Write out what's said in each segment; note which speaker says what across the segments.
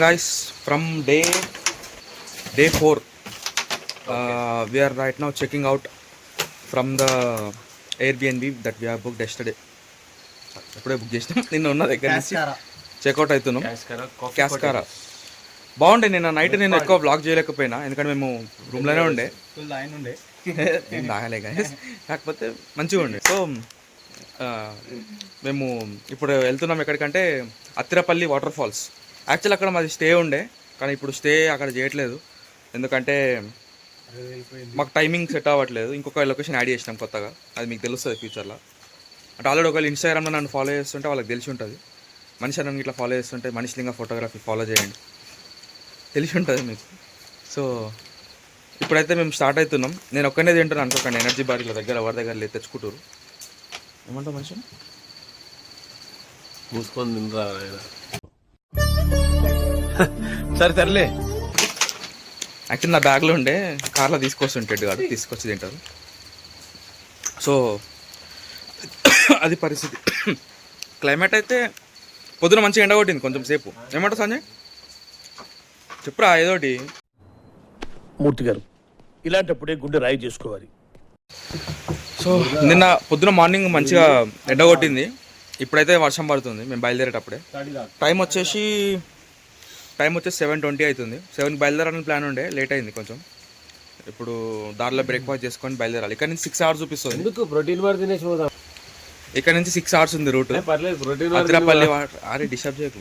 Speaker 1: morning guys, from day 4. We are right now checking out from the Airbnb that we have booked yesterday. ఎప్పుడే book చేసినాం, నిన్న ఉన్న దగ్గర నుంచి checkout అవుతున్నాం. క్యాస్కారా బాగుండే. నిన్న నైట్ నేను ఎక్కువ బ్లాగ్ చేయలేకపోయినా, ఎందుకంటే మేము రూమ్లోనే ఉండే. నేను తాగలే కానీ, కాకపోతే మంచిగా ఉండే. సో మేము ఇప్పుడు వెళ్తున్నాం ఎక్కడికంటే అత్తిరపల్లి వాటర్ ఫాల్స్. యాక్చువల్ అక్కడ మాది స్టే ఉండే, కానీ ఇప్పుడు స్టే అక్కడ చేయట్లేదు, ఎందుకంటే మాకు టైమింగ్ సెట్ అవ్వట్లేదు. ఇంకొక లొకేషన్ యాడ్ చేసినాం కొత్తగా, అది మీకు తెలుస్తుంది ఫ్యూచర్లో. అంటే ఆల్రెడీ ఒకవేళ ఇన్స్టాగ్రామ్లో నన్ను ఫాలో చేస్తుంటే వాళ్ళకి తెలిసి ఉంటుంది. మనిషి నన్ను ఇట్లా ఫాలో చేస్తుంటే మనిషిలింగా ఫోటోగ్రఫీ ఫాలో చేయండి, తెలిసి ఉంటుంది మీకు. సో ఇప్పుడైతే మేము స్టార్ట్ అవుతున్నాం. నేను ఒక్కనే తింటున్నాను అనుకోకండి, ఎనర్జీ బార్ ఇలా దగ్గర ఎవరి దగ్గర లేదు, తెచ్చుకుంటారు. ఏమంటావు మనిషి
Speaker 2: మూసుకొని తింటా సరే సర్లే.
Speaker 1: యాక్చువల్లీ నా బ్యాగ్లో ఉండే, కార్లో తీసుకొస్తుంటాడు కాదు, తీసుకొచ్చి తింటారు. సో అది పరిస్థితి. క్లైమేట్ అయితే పొద్దున మంచిగా ఎండ కొట్టింది కొంచెం సేపు. ఏమంటావు సంజయ్, చెప్పురా ఏదోటి.
Speaker 3: మూర్తి గారు, ఇలాంటప్పుడే గుండె రాయి చేసుకోవాలి.
Speaker 1: సో నిన్న పొద్దున మార్నింగ్ మంచిగా ఎండ కొట్టింది, ఇప్పుడైతే వర్షం పడుతుంది. మేము బయలుదేరేటప్పుడే టైం వచ్చేసి 7:20 అవుతుంది. 7కి బయలుదేరాలని ప్లాన్ ఉండే, లేట్ అయింది కొంచెం. ఇప్పుడు దారిలో బ్రేక్ఫాస్ట్ చేసుకొని బయలుదేరాలి. ఇక్కడ నుంచి 6 hours చూపిస్తుంది.
Speaker 2: ఎందుకు ప్రోటీన్ బార్ తినేసి పోదాం.
Speaker 1: ఇక్కడ నుంచి 6 hours ఉంది రూట్.
Speaker 2: పర్లేదు, ప్రోటీన్
Speaker 1: అత్తిరపల్లి అరే డిస్టర్బ్ చేయకు.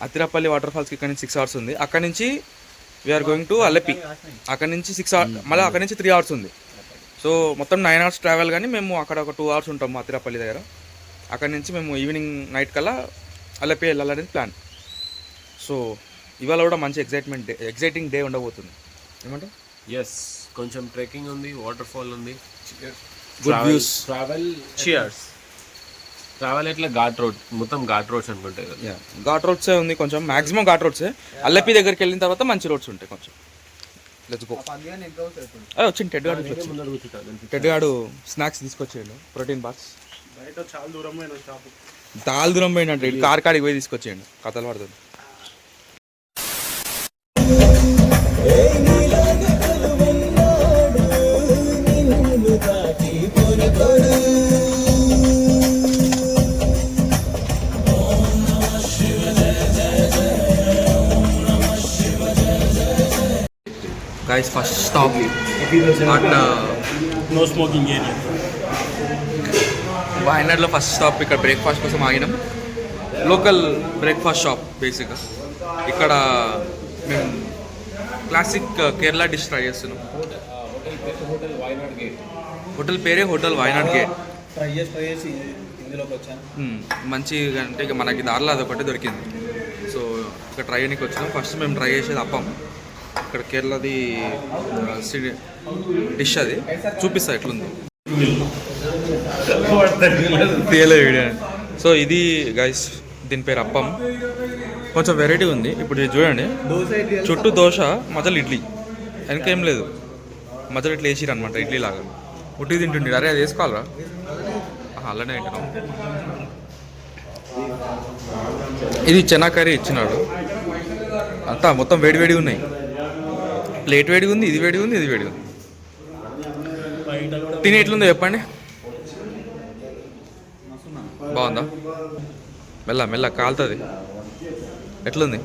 Speaker 1: అత్తిరపల్లి వాటర్ ఫాల్స్కి ఇక్కడ నుంచి 6 hours ఉంది. అక్కడ నుంచి వీఆర్ గోయింగ్ టు అల్లెప్పి. అక్కడ నుంచి 6 hours, మళ్ళీ అక్కడ నుంచి 3 hours ఉంది. సో మొత్తం 9 hours ట్రావెల్. కానీ మేము అక్కడ ఒక 2 hours ఉంటాము అత్తిరపల్లి దగ్గర. అక్కడ నుంచి మేము ఈవినింగ్ నైట్ కల్లా అల్లెప్పి వెళ్ళాలనేది ప్లాన్. సో ఇవాళ కూడా మంచి ఎగ్జైటింగ్ డే ఉండబోతుంది. ఏమంటావు?
Speaker 2: ఎస్, కొంచెం ట్రెక్కింగ్ ఉంది, వాటర్ ఫాల్ ఉంది,
Speaker 1: good views,
Speaker 2: travel. Cheers. Travel ఎట్లా ఘాట్ రోడ్, మొత్తం ఘాట్ రోడ్స్ అనుకుంటాయి కదా.
Speaker 1: ఘాట్ రోడ్సే ఉంది కొంచెం, మాక్సిమం ఘాట్ రోడ్సే. అల్లెప్పి దగ్గరికి వెళ్ళిన తర్వాత మంచి రోడ్స్ ఉంటాయి కొంచెం. Let's go. వచ్చింది టెడ్ గాడు స్నాక్స్ తీసుకొచ్చేయండి, ప్రోటీన్ బాక్స్. చాలా దూరం పోయినట్టు కార్ కాడికి పోయి తీసుకొచ్చేయండి, కథలు పడుతుంది. Guys, first stop at
Speaker 3: no smoking area.
Speaker 1: వాయనాడ్లో ఫస్ట్ స్టాప్. ఇక్కడ బ్రేక్ఫాస్ట్ కోసం ఆగినాం. లోకల్ బ్రేక్ఫాస్ట్ షాప్ బేసిక్గా. ఇక్కడ మేము క్లాసిక్ కేరళ డిష్ ట్రై చేస్తున్నాం. హోటల్ పేరే హోటల్ వాయనాడ్ గేట్. మంచిగా అంటే ఇక మనకి దారిలో అదొకటి దొరికింది. సో ఇక్కడ ట్రై చేయడానికి వచ్చినాం. ఫస్ట్ మేము ట్రై చేసేది అప్పం. ఇక్కడ కేరళది డిష్, అది చూపిస్తా ఎట్లుందో. వీడియో. సో ఇది గైస్, దీని పేరు అప్పం. కొంచెం వెరైటీ ఉంది. ఇప్పుడు ఇది చూడండి, చుట్టూ దోశ, మధ్యలో ఇడ్లీ, వెనకేం లేదు, మధ్యలో ఇట్లా వేసిరు అనమాట, ఇడ్లీ లాగా. ఉట్టి తింటుండే. అరే అది వేసుకోవాలరా, అలానే తింటున్నాం. ఇది చెనా కర్రీ ఇచ్చినాడు. అంతా మొత్తం వేడివేడి ఉన్నాయి. ప్లేట్ వేడిగా ఉంది, ఇది వేడిగా ఉంది, ఇది వేడిగా ఉంది. తిని ఎట్లుందో చెప్పండి. బాగుందా? మెల్ల కాలుతుంది. ఎట్లుంది?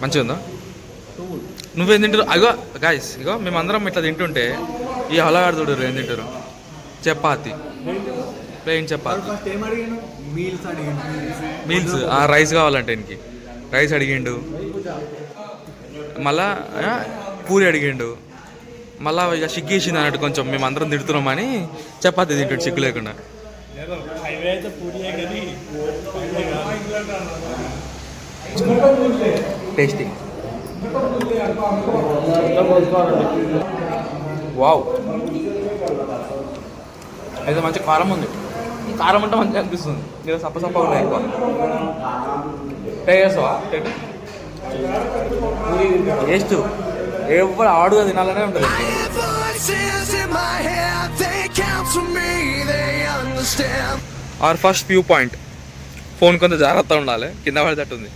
Speaker 1: మంచిగా ఉందా? నువ్వేం తింటారు? అగో గాయస్, ఇగో మేమందరం ఇట్లా తింటుంటే ఈ హలాగాడు చూడరు ఏం తింటారు. Chapati, plain chapati. Meals rice కావాలంటే ఇంటికి రైస్ అడిగిండు, మళ్ళా పూరి అడిగిండు, మళ్ళా ఇక సిగ్గేసింది అన్నట్టు కొంచెం. మేము అందరం తిడుతున్నామని చపాతి తింటాడు సిగ్గు లేకుండా. టేస్టింగ్. వావ్, అయితే మంచి కారం ఉంది. కారం అంటే మంచిగా అనిపిస్తుంది. ఇలా సప్ప ఉన్నాయి ఎక్కువ. ట్రై చేస్తావా? టేస్ట్ ఎవరు ఆడుగా తినాలనే ఉంటుంది. Or first view point. Phone కొంత జాగ్రత్తగా ఉండాలి, కింద పడేటట్టు ఉంది.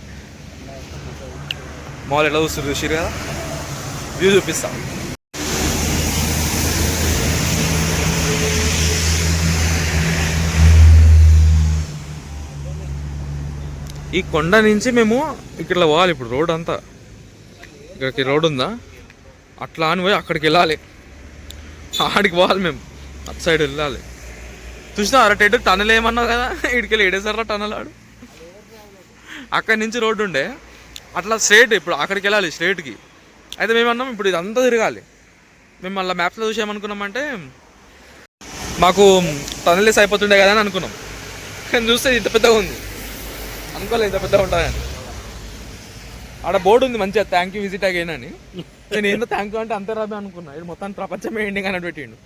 Speaker 1: మాల్ ఎట్లా చూస్తుంది చూసిరు కదా, వ్యూ చూపిస్తాం. ఈ కొండ నుంచి మేము ఇక్కడ పోవాలి. ఇప్పుడు రోడ్ అంతా ఇక్కడికి రోడ్ ఉందా, అట్లా అని పోయి అక్కడికి వెళ్ళాలి. ఆడికి పోవాలి మేము, అటు సైడ్ వెళ్ళాలి. చూసినా అర టెడ్ టనల్ ఏమన్నావు కదా, ఇక్కడికి వెళ్ళి ఏడేసారా టనల్ ఆడు. అక్కడి నుంచి రోడ్డు ఉండే అట్లా స్ట్రేట్, ఇప్పుడు అక్కడికి వెళ్ళాలి స్ట్రేట్కి. అయితే మేము అన్నాం ఇప్పుడు ఇదంతా తిరగాలి. మేము మళ్ళీ మ్యాప్స్లో చూసి ఏమనుకున్నామంటే మాకు టనల్ వేసి అయిపోతుండే కదా అని అనుకున్నాం. కానీ చూస్తే ఇంత పెద్దగా ఉంది, అనుకోలేదు ఇంత పెద్దగా ఉంటుందని. ఆడ బోర్డు ఉంది మంచిగా, థ్యాంక్ యూ విజిట్ అగైన్ అని. నేను ఏందో థ్యాంక్ యూ అంటే అంతే రాబే అనుకున్నా. ఇది మొత్తం ప్రపంచమే ఎండింగ్ అని పెట్టిండు.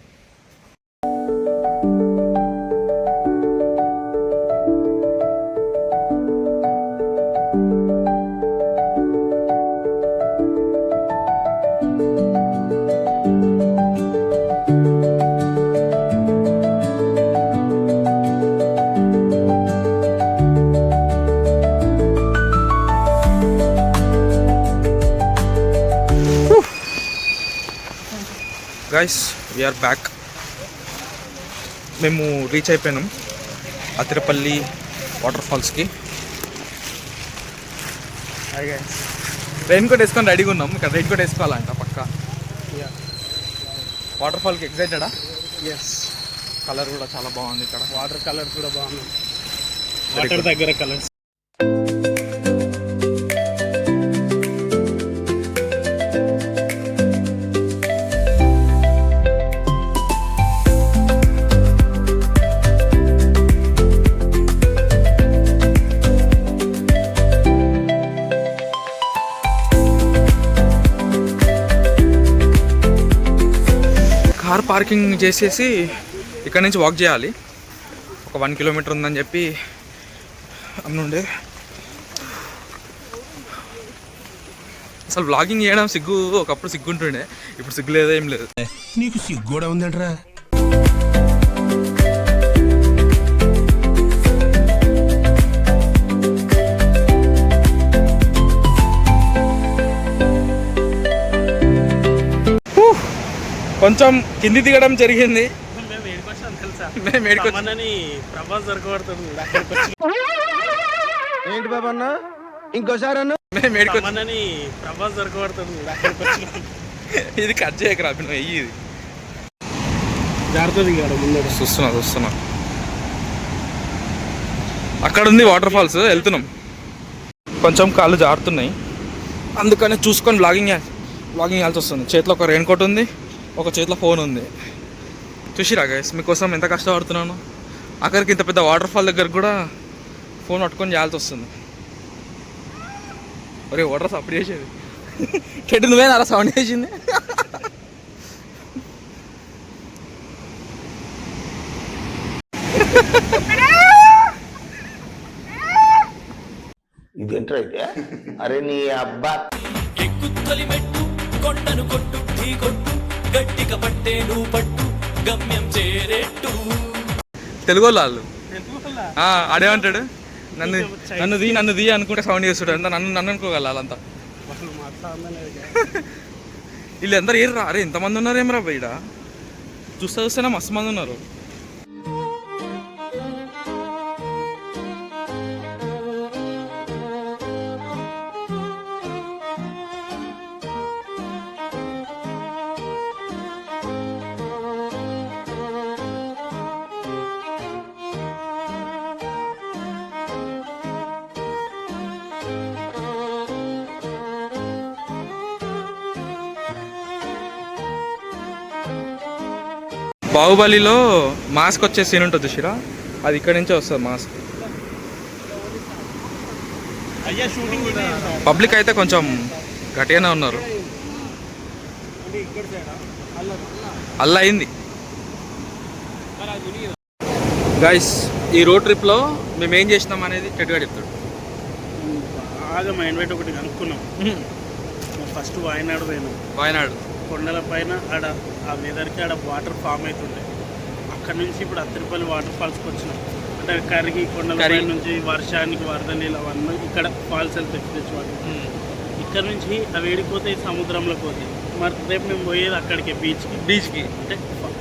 Speaker 1: Guys we are back. మేము రీచ్ అయిపోయినాం అతిరపల్లి వాటర్ ఫాల్స్కి. రెయిన్ కోట్ వేసుకొని రెడీగా ఉన్నాం. ఇక్కడ రెయిన్ కోట్ వేసుకోవాలంట పక్క. వాటర్ ఫాల్కి ఎక్సైటెడా?
Speaker 4: ఎస్.
Speaker 1: కలర్ కూడా చాలా బాగుంది ఇక్కడ.
Speaker 4: వాటర్ కలర్ కూడా బాగుంది. వాటర్ దగ్గర కలర్స్.
Speaker 1: కార్ పార్కింగ్ చేసేసి ఇక్కడ నుంచి వాక్ చేయాలి. ఒక 1 కిలోమీటర్ ఉందని చెప్పి అన్నుండే. అసలు వ్లాగింగ్ చేయడం సిగ్గు, ఒకప్పుడు సిగ్గుంటుండే, ఇప్పుడు సిగ్గు లేదా ఏం లేదు.
Speaker 3: నీకు సిగ్గు కూడా ఉందంటరా?
Speaker 1: కొంచెం కింది దిగడం జరిగింది.
Speaker 4: మేము ఏడుకొచ్చాం తెలుసా?
Speaker 1: మేము ఏడుకొచ్చాం.
Speaker 4: మనని ప్రభాస్ దొరకబడుతుంది.
Speaker 5: ఏంటి బాబా అన్న ఇంకోసారి అన్న
Speaker 1: మేము ఏడుకొచ్చాం.
Speaker 4: మనని ప్రభాస్ దొరకబడుతుంది.
Speaker 1: ఇది కట్ చేయకరా, నువ్వు వెయ్యి. ఇది
Speaker 4: జాగ్రత్త దిగాడు ముందు.
Speaker 1: చూస్తున్నా అక్కడ ఉంది వాటర్ ఫాల్స్, వెళ్తున్నాం. కొంచెం కాళ్ళు జారుతున్నాయి, అందుకని చూసుకొని వ్లాగింగ్ చేయాల్సి వస్తుంది. చేతిలో ఒక రెయిన్ కోట్ ఉంది, ఒక చేతిలో ఫోన్ ఉంది. చూసిరా గైస్, మీకోసం ఎంత కష్టపడుతున్నాను. అక్కడికి ఇంత పెద్ద వాటర్ ఫాల్ దగ్గర కూడా ఫోన్ పట్టుకొని చేయాల్సి వస్తుంది. ఒరే వాటర్ సప్పుడు చేసేది చెట్టు నువ్వే అలా సౌండ్ చేసింది.
Speaker 5: ఇదేంట్రా అయితే? అరే నీ అబ్బా
Speaker 6: ఎక్కుతొలి మెట్టు కొండను కొట్టు ఢీ కొట్టు గట్టిగా పట్టే నువ్వు పట్టు గమ్యం చేరేట్టు.
Speaker 1: తెలుగు వాళ్ళు ఆడేమంటాడు, నన్ను దీ అనుకుంటే సౌండ్ చేస్తుంటాడు. నన్ను అనుకోగల వాళ్ళంతా. వీళ్ళు ఎందరు ఏరు రా, అరే ఇంతమంది ఉన్నారు ఏమరా బయట. చూస్తేనే మస్తు మంది ఉన్నారు. బాహుబలిలో మాస్క్ వచ్చే సీన్ ఉంటుంది చూసిరా, అది ఇక్కడ నుంచే వస్తుంది మాస్క్.
Speaker 4: అయ్యా షూటింగ్
Speaker 1: పబ్లిక్ అయితే కొంచెం గట్టిగానే ఉన్నారు. అల్ల అయింది గైస్. ఈ రోడ్ ట్రిప్లో మేము ఏం చేసినాం అనేది చెట్టుగా చెప్తాడు.
Speaker 4: బాగా మైండ్ పెట్టి ఒకటి కనుక్కున్నాం. ఫస్ట్ వాయనాడు పోయినాం.
Speaker 1: వాయనాడు
Speaker 4: కొండల పైన ఆడ ఆ వెదర్కి ఆడ వాటర్ ఫామ్ అవుతుండే. అక్కడ నుంచి ఇప్పుడు అత్తిరిపల్లి వాటర్ ఫాల్స్కి వచ్చినాం. అంటే కరిగి కొండల నుంచి వర్షానికి వరద నీళ్ళు అవన్నీ ఇక్కడ ఫాల్స్ తెచ్చి వాటర్ ఇక్కడ నుంచి అవి వేడిపోతాయి, సముద్రంలోకి పోతాయి. మరి రేపు మేము పోయేది అక్కడికి బీచ్కి అంటే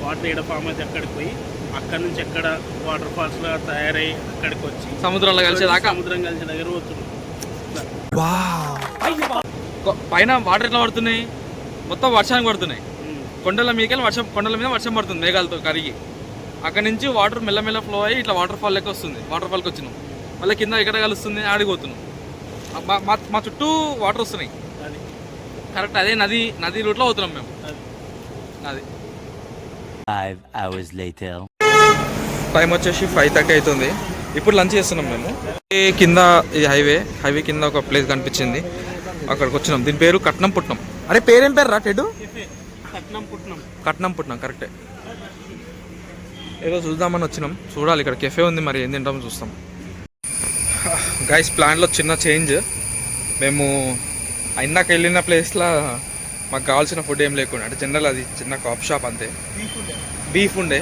Speaker 4: వాటర్ ఏడ ఫామ్ అయితే అక్కడికి పోయి అక్కడ నుంచి ఎక్కడ వాటర్ ఫాల్స్లో తయారయ్యి అక్కడికి వచ్చి
Speaker 1: సముద్రంలో కలిసేదాకా
Speaker 4: సముద్రం కలిసే దగ్గర పోతున్నాం.
Speaker 1: పైన వాటర్ ఎట్లా పడుతున్నాయి, మొత్తం వర్షానికి పడుతున్నాయి. కొండల మీదకి కొండల మీద వర్షం పడుతుంది మేఘాలతో కరిగి. అక్కడ నుంచి వాటర్ మెల్లమెల్ల ఫ్లో అయ్యి ఇట్లా వాటర్ ఫాల్ లెక్క వస్తుంది. వాటర్ ఫాల్కి వచ్చినాం, మళ్ళీ కింద ఎక్కడ కలుస్తుంది ఆడిపోతున్నాం. మా చుట్టూ వాటర్ వస్తున్నాయి.
Speaker 4: అది
Speaker 1: కరెక్ట్ అదే నది రూట్లో అవుతున్నాం మేము. అది
Speaker 7: 5 hours later.
Speaker 1: టైం వచ్చేసి 5:30 అవుతుంది. ఇప్పుడు లంచ్ చేస్తున్నాం మేము. కింద ఈ హైవే కింద ఒక ప్లేస్ కనిపించింది, అక్కడికి వచ్చినాం. దీని పేరు కట్నంపుట్నం. అరే పేరేం పేరు రా టెడు? కట్నంపుట్నం కరెక్టే. ఏదో చూద్దామని వచ్చినాం, చూడాలి. ఇక్కడ కెఫే ఉంది, మరి ఏం తింటామో చూస్తాం. గైస్ ప్లాన్లో చిన్న చేంజ్. మేము ఇందాక వెళ్ళిన ప్లేస్లో మాకు కావాల్సిన ఫుడ్ ఏం లేకుండా, అంటే జనరల్ అది చిన్న కాఫ్ షాప్ అంతే. బీఫ్ ఉండే,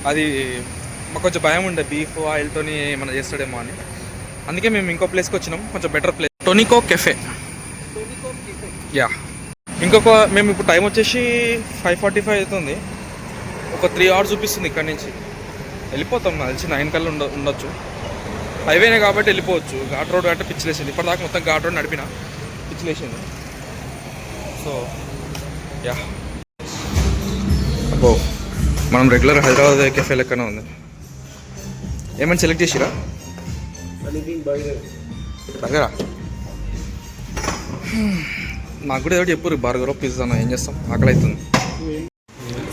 Speaker 1: అది మాకు కొంచెం భయం ఉండే బీఫ్ ఆయిల్తోని ఏమైనా చేస్తాడేమో అని. అందుకే మేము ఇంకో ప్లేస్కి వచ్చినాం, కొంచెం బెటర్ ప్లేస్, టొనికో కెఫే. యా, మేము ఇప్పుడు టైం వచ్చేసి 5:45 అవుతుంది. ఒక 3 hours చూపిస్తుంది. ఇక్కడ నుంచి వెళ్ళిపోతాం, నాకు తెలిసి 9 కల్లా ఉండొచ్చు. హైవేనే కాబట్టి వెళ్ళిపోవచ్చు. ఘాట్ రోడ్ అంటే పిచ్చిలేసింది. ఇప్పటిదాకా మొత్తం ఘాట్ రోడ్ నడిపిన పిచ్చిలేసింది. సో యా, అబ్బో మనం రెగ్యులర్ హైదరాబాద్ కెఫే లెక్కనే ఉంది. ఏమైనా సెలెక్ట్ చేసిరా? దగ్గర నాకు కూడా ఏదో చెప్పు, బర్గర్ పిజ్జా ఏం చేస్తాం, ఆకలి అవుతుంది.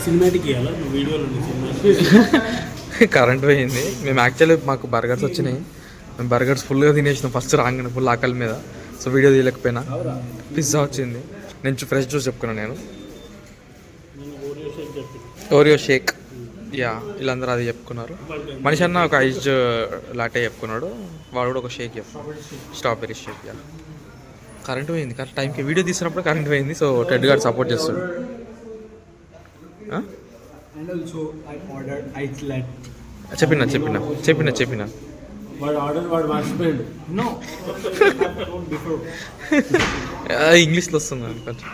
Speaker 4: సినిమాటిక్ వీడియోలో
Speaker 1: కరెంట్ పోయింది. మేము యాక్చువల్లీ మాకు బర్గర్స్ వచ్చినాయి, మేము బర్గర్స్ ఫుల్గా తినేసినాం ఫస్ట్ రాగానే, ఫుల్ ఆకలి మీద. So video తీయలేకపోయినా. పిజ్జా వచ్చింది. నేను ఫ్రెష్ జ్యూస్ చెప్పుకున్నాను. నేను ఓరియో షేక్. యా, వీళ్ళందరూ అది చెప్పుకున్నారు. మనిషి అన్న ఒక ఐస్ లాటే చెప్పుకున్నాడు, వాడు కూడా ఒక షేక్ చెప్పుకున్నాడు, స్ట్రాబెరీ షేక్. యా, కరెంట్ పోయింది కరెక్ట్ టైంకి. వీడియో తీసినప్పుడు కరెంట్ పోయింది. సో టెడ్ గారు సపోర్ట్ చేస్తాడు. చెప్పిన ఇంగ్లీష్లో వస్తుంది కొంచెం.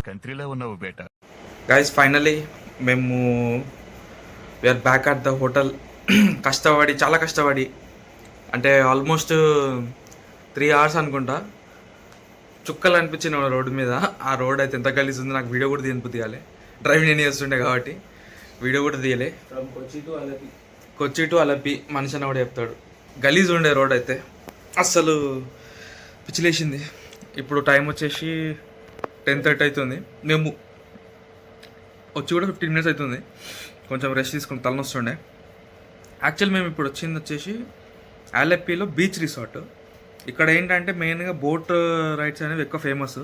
Speaker 3: కంట్రీలో ఉన్నావు బేటా.
Speaker 1: గైస్ ఫైనలీ మేము we are back at the hotel. కష్టపడి, చాలా కష్టపడి, అంటే ఆల్మోస్ట్ 3 hours అనుకుంటా. చుక్కలు అనిపించిన రోడ్డు మీద. ఆ రోడ్ అయితే ఎంత గలీజ్ ఉంది, నాకు వీడియో కూడా తీయాలి. డ్రైవ్ నేను చేస్తుండే కాబట్టి వీడియో కూడా తీయలే. కొచ్చి టు అలపి మనిషి అని కూడా చెప్తాడు. గలీజ్ ఉండే రోడ్ అయితే, అస్సలు పిచ్చిలేసింది. ఇప్పుడు టైం వచ్చేసి 10:30 అవుతుంది. మేము వచ్చి కూడా 15 minutes అవుతుంది. కొంచెం రెస్ట్ తీసుకుని తలనొస్తుండే. యాక్చువల్ మేము ఇప్పుడు వచ్చింది వచ్చేసి ఆలెప్పీలో బీచ్ రిసార్ట్. ఇక్కడ ఏంటంటే మెయిన్గా బోట్ రైడ్స్ అనేవి ఎక్కువ ఫేమస్.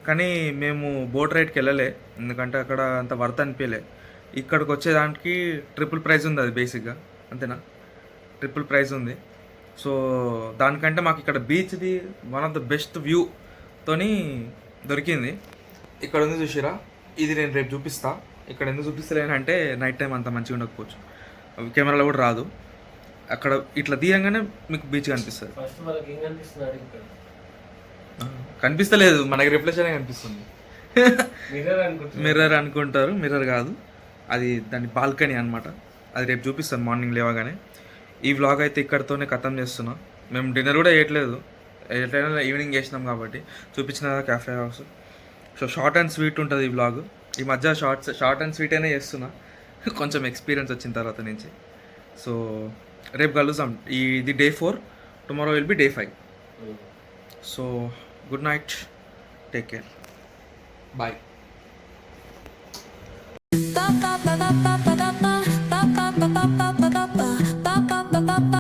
Speaker 1: కానీ మేము బోట్ రైడ్కి వెళ్ళలే, ఎందుకంటే అక్కడ అంత వర్త్ అనిపించలే. ఇక్కడికి వచ్చేదానికి ట్రిపుల్ ప్రైజ్ ఉంది, అది బేసిక్గా అంతేనా, ట్రిపుల్ ప్రైజ్ ఉంది. సో దానికంటే మాకు ఇక్కడ బీచ్ది వన్ ఆఫ్ ద బెస్ట్ వ్యూతోని దొరికింది. ఇక్కడ ఉంది చూసిరా, ఇది నేను రేపు చూపిస్తా. ఇక్కడ ఎందుకు చూపిస్తలేనంటే నైట్ టైం అంత మంచిగా ఉండకపోవచ్చు, కెమెరాలో కూడా రాదు. అక్కడ ఇట్లా తీయంగానే మీకు బీచ్ కనిపిస్తుంది. కనిపిస్తలేదు, మనకి రిఫ్లెక్షన్ కనిపిస్తుంది. మిర్రర్ అనుకుంటారు, మిర్రర్ కాదు, అది దాని బాల్కనీ అనమాట. అది రేపు చూపిస్తాను మార్నింగ్ లేవగానే. ఈ వ్లాగ్ అయితే ఇక్కడితోనే ఖతం చేస్తున్నా. మేము డిన్నర్ కూడా చేయట్లేదు, ఎట్లయినా ఈవినింగ్ చేసినాం కాబట్టి చూపించిన cafe house. So short and sweet ఉంటుంది ఈ వ్లాగ్. ఈ మధ్య షార్ట్ అండ్ స్వీట్ అయినా చేస్తున్నా, కొంచెం ఎక్స్పీరియన్స్ వచ్చిన తర్వాత నుంచి. సో రేపు కలుద్దాం. ఇది Day 4, tomorrow will be Day 5. So good night, take care, bye.